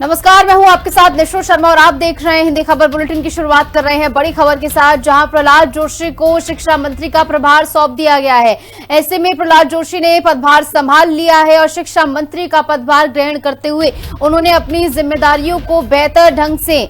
नमस्कार, मैं हूं आपके साथ निशो शर्मा और आप देख रहे हैं हिंदी खबर बुलेटिन की शुरुआत कर रहे हैं बड़ी खबर के साथ, जहां प्रहलाद जोशी को शिक्षा मंत्री का प्रभार सौंप दिया गया है। ऐसे में प्रहलाद जोशी ने पदभार संभाल लिया है और शिक्षा मंत्री का पदभार ग्रहण करते हुए उन्होंने अपनी जिम्मेदारियों को बेहतर ढंग से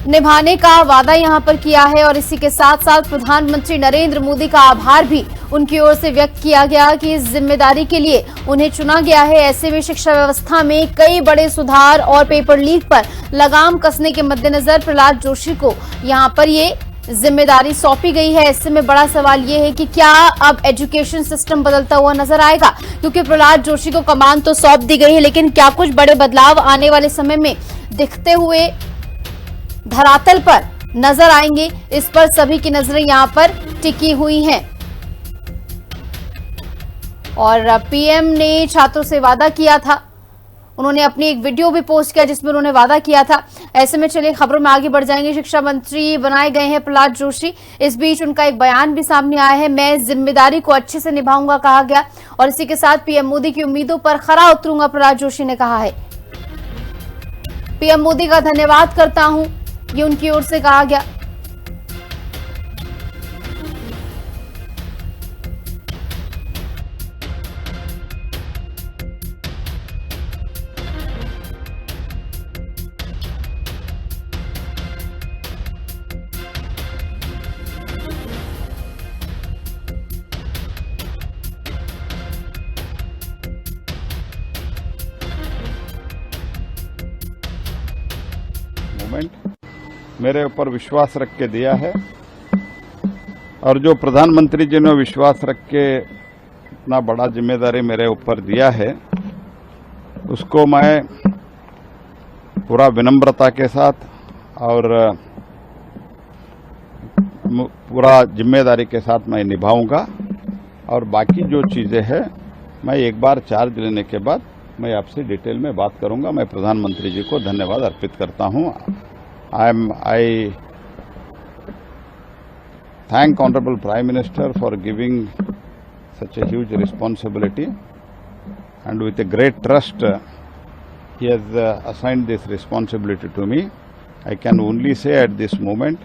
निभाने का वादा यहां पर किया है और इसी के साथ साथ प्रधानमंत्री नरेंद्र मोदी का आभार भी उनकी ओर से व्यक्त किया गया कि इस जिम्मेदारी के लिए उन्हें चुना गया है। ऐसे में शिक्षा व्यवस्था में कई बड़े सुधार और पेपर लीक पर लगाम कसने के मद्देनजर प्रहलाद जोशी को यहां पर ये जिम्मेदारी सौंपी गई है। ऐसे में बड़ा सवाल ये है कि क्या अब एजुकेशन सिस्टम बदलता हुआ नजर आएगा, क्योंकि प्रहलाद जोशी को कमान तो सौंप दी गई है, लेकिन क्या कुछ बड़े बदलाव आने वाले समय में दिखते हुए धरातल पर नजर आएंगे, इस पर सभी की नजरें यहां पर टिकी हुई हैं। और पीएम ने छात्रों से वादा किया था, उन्होंने अपनी एक वीडियो भी पोस्ट किया जिसमें उन्होंने वादा किया था। ऐसे में चलिए खबरों में आगे बढ़ जाएंगे। शिक्षा मंत्री बनाए गए हैं प्रहलाद जोशी। इस बीच उनका एक बयान भी सामने आया है, मैं जिम्मेदारी को अच्छे से निभाऊंगा कहा गया और इसी के साथ पीएम मोदी की उम्मीदों पर खरा उतरूंगा, प्रहलाद जोशी ने कहा है। पीएम मोदी का धन्यवाद करता हूं, ये उनकी ओर से कहा गया। मेरे ऊपर विश्वास रख के दिया है और जो प्रधानमंत्री जी ने विश्वास रख के इतना बड़ा जिम्मेदारी मेरे ऊपर दिया है, उसको मैं पूरा विनम्रता के साथ और पूरा जिम्मेदारी के साथ मैं निभाऊंगा। और बाकी जो चीज़ें हैं मैं एक बार चार्ज लेने के बाद मैं आपसे डिटेल में बात करूंगा। मैं प्रधानमंत्री जी को धन्यवाद अर्पित करता हूं। I thank Honorable Prime Minister for giving such a huge responsibility, and with a great trust he has assigned this responsibility to me. I can only say at this moment,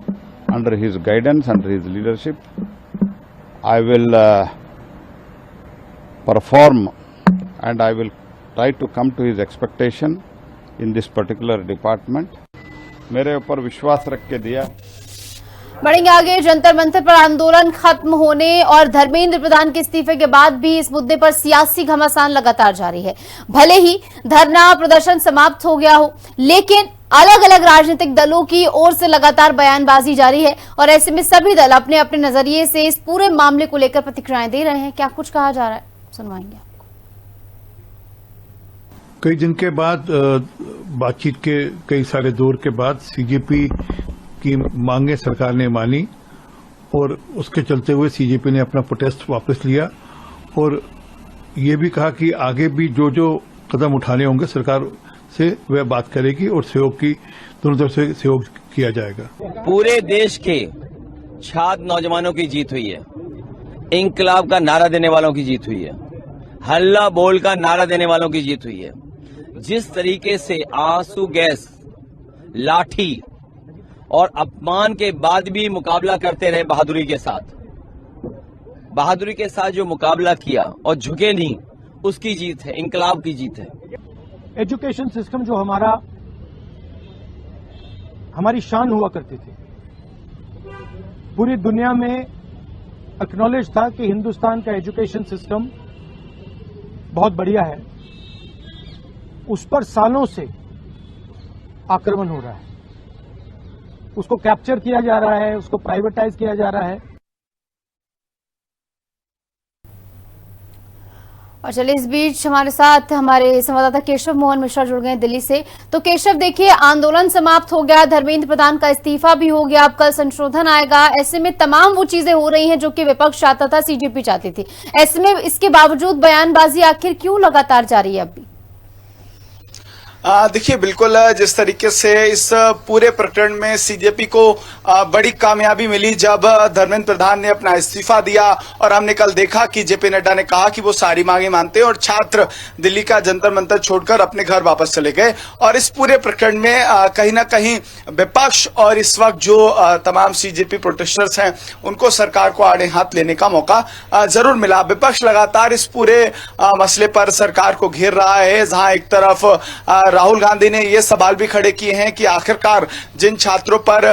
under his guidance, under his leadership, I will perform and I will try to come to his expectation in this particular department. मेरे ऊपर विश्वास रख के दिया। बढ़ेंगे आगे। जंतर मंतर पर आंदोलन खत्म होने और धर्मेंद्र प्रधान के इस्तीफे के बाद भी इस मुद्दे पर सियासी घमासान लगातार जारी है। भले ही धरना प्रदर्शन समाप्त हो गया हो, लेकिन अलग अलग राजनीतिक दलों की ओर से लगातार बयानबाजी जारी है और ऐसे में सभी दल अपने अपने नजरिए से इस पूरे मामले को लेकर प्रतिक्रियाएं दे रहे हैं। क्या कुछ कहा जा रहा है, सुनवाएंगे आपको। कई दिन के बाद बातचीत के कई सारे दौर के बाद सीजेपी की मांगे सरकार ने मानी और उसके चलते हुए सीजेपी ने अपना प्रोटेस्ट वापस लिया और ये भी कहा कि आगे भी जो जो कदम उठाने होंगे सरकार से वह बात करेगी और सहयोग की दोनों तरफ से सहयोग किया जाएगा। पूरे देश के छात्र नौजवानों की जीत हुई है, इंकलाब का नारा देने वालों की जीत हुई है, हल्ला बोल का नारा देने वालों की जीत हुई है। जिस तरीके से आंसू गैस, लाठी और अपमान के बाद भी मुकाबला करते रहे बहादुरी के साथ जो मुकाबला किया और झुके नहीं, उसकी जीत है, इंकलाब की जीत है। एजुकेशन सिस्टम जो हमारी शान हुआ करती थी, पूरी दुनिया में एक्नॉलेज था कि हिंदुस्तान का एजुकेशन सिस्टम बहुत बढ़िया है, उस पर सालों से आक्रमण हो रहा है, उसको कैप्चर किया जा रहा है, उसको प्राइवेटाइज किया जा रहा है। और चलिए इस बीच हमारे साथ हमारे संवाददाता केशव मोहन मिश्रा जुड़ गए दिल्ली से। तो केशव, देखिए आंदोलन समाप्त हो गया, धर्मेंद्र प्रधान का इस्तीफा भी हो गया, अब कल संशोधन आएगा। ऐसे में तमाम वो चीजें हो रही हैं जो कि विपक्ष चाहता था, सीजेपी चाहती थी। ऐसे में इसके बावजूद बयानबाजी आखिर क्यों लगातार जारी है अब भी? देखिए बिल्कुल जिस तरीके से इस पूरे प्रकरण में सीजेपी को बड़ी कामयाबी मिली जब धर्मेंद्र प्रधान ने अपना इस्तीफा दिया और हमने कल देखा कि जेपी नड्डा ने कहा कि वो सारी मांगे मानते हैं और छात्र दिल्ली का जंतर मंतर छोड़कर अपने घर वापस चले गए। और इस पूरे प्रकरण में कहीं ना कहीं विपक्ष और इस वक्त जो तमाम सीजेपी प्रोटेस्टर्स हैं उनको सरकार को आड़े हाथ लेने का मौका जरूर मिला। विपक्ष लगातार इस पूरे मसले पर सरकार को घेर रहा है, जहां एक तरफ राहुल गांधी ने ये सवाल भी खड़े किए हैं कि आखिरकार जिन छात्रों पर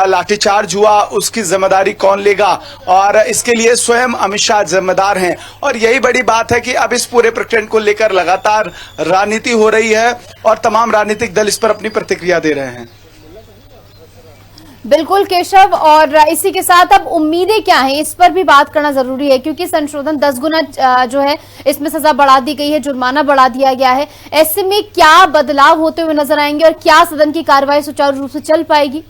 लाठीचार्ज हुआ उसकी जिम्मेदारी कौन लेगा, और इसके लिए स्वयं अमित शाह जिम्मेदार हैं। और यही बड़ी बात है कि अब इस पूरे प्रकरण को लेकर लगातार राजनीति हो रही है और तमाम राजनीतिक दल इस पर अपनी प्रतिक्रिया दे रहे हैं। बिल्कुल केशव, और इसी के साथ अब उम्मीदें क्या हैं इस पर भी बात करना जरूरी है, क्योंकि संशोधन 10 गुना जो है इसमें सजा बढ़ा दी गई है, जुर्माना बढ़ा दिया गया है। ऐसे में क्या बदलाव होते हुए नजर आएंगे और क्या सदन की कार्रवाई सुचारू रूप से चल पाएगी?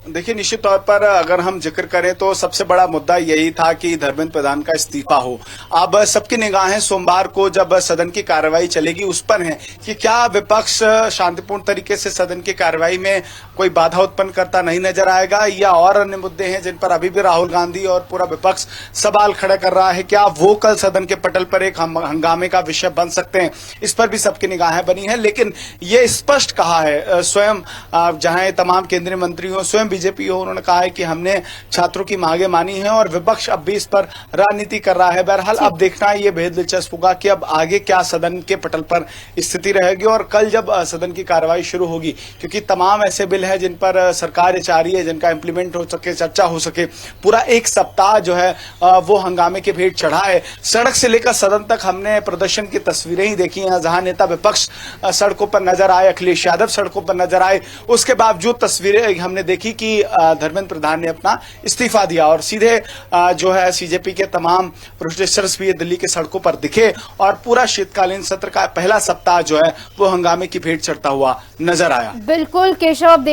देखिए निश्चित तौर पर अगर हम जिक्र करें तो सबसे बड़ा मुद्दा यही था कि धर्मेंद्र प्रधान का इस्तीफा हो। अब सबकी निगाहें सोमवार को जब सदन की कार्रवाई चलेगी उस पर हैं कि क्या विपक्ष शांतिपूर्ण तरीके से सदन की कार्रवाई में कोई बाधा उत्पन्न करता नहीं नजर आएगा, या और अन्य मुद्दे हैं जिन पर अभी भी राहुल गांधी और पूरा विपक्ष सवाल खड़ा कर रहा है, क्या वो कल सदन के पटल पर एक हंगामे का विषय बन सकते हैं। इस पर भी सबकी निगाहें बनी है, लेकिन ये स्पष्ट कहा है स्वयं जहां तमाम केंद्रीय मंत्रियों स्वयं बीजेपी हो, उन्होंने कहा है कि हमने छात्रों की मांगे मानी है और विपक्ष अब भी इस पर राजनीति कर रहा है। बहरहाल अब देखना ये बेहद दिलचस्प होगा कि अब आगे क्या सदन के पटल पर स्थिति रहेगी और कल जब सदन की कार्रवाई शुरू होगी, क्योंकि तमाम ऐसे बिल हैं जिन पर सरकार चाह रही है जिनका इंप्लीमेंट हो सके, चर्चा हो सके। पूरा एक सप्ताह जो है वो हंगामे के भेंट चढ़ा है। सड़क से लेकर सदन तक हमने प्रदर्शन की तस्वीरें ही देखी हैं, जहां नेता विपक्ष सड़कों पर नजर आए, अखिलेश यादव सड़कों पर नजर आए। उसके बावजूद तस्वीरें हमने देखी कि धर्मेंद्र प्रधान ने अपना इस्तीफा दिया और सीधे जो है सीजेपी के तमाम प्रोटेस्टर्स भी दिल्ली के सड़कों पर दिखे और पूरा शीतकालीन सत्र का पहला सप्ताह जो है वो हंगामे की भेंट चढ़ता हुआ नजर आया। बिल्कुल केशव, अब देखना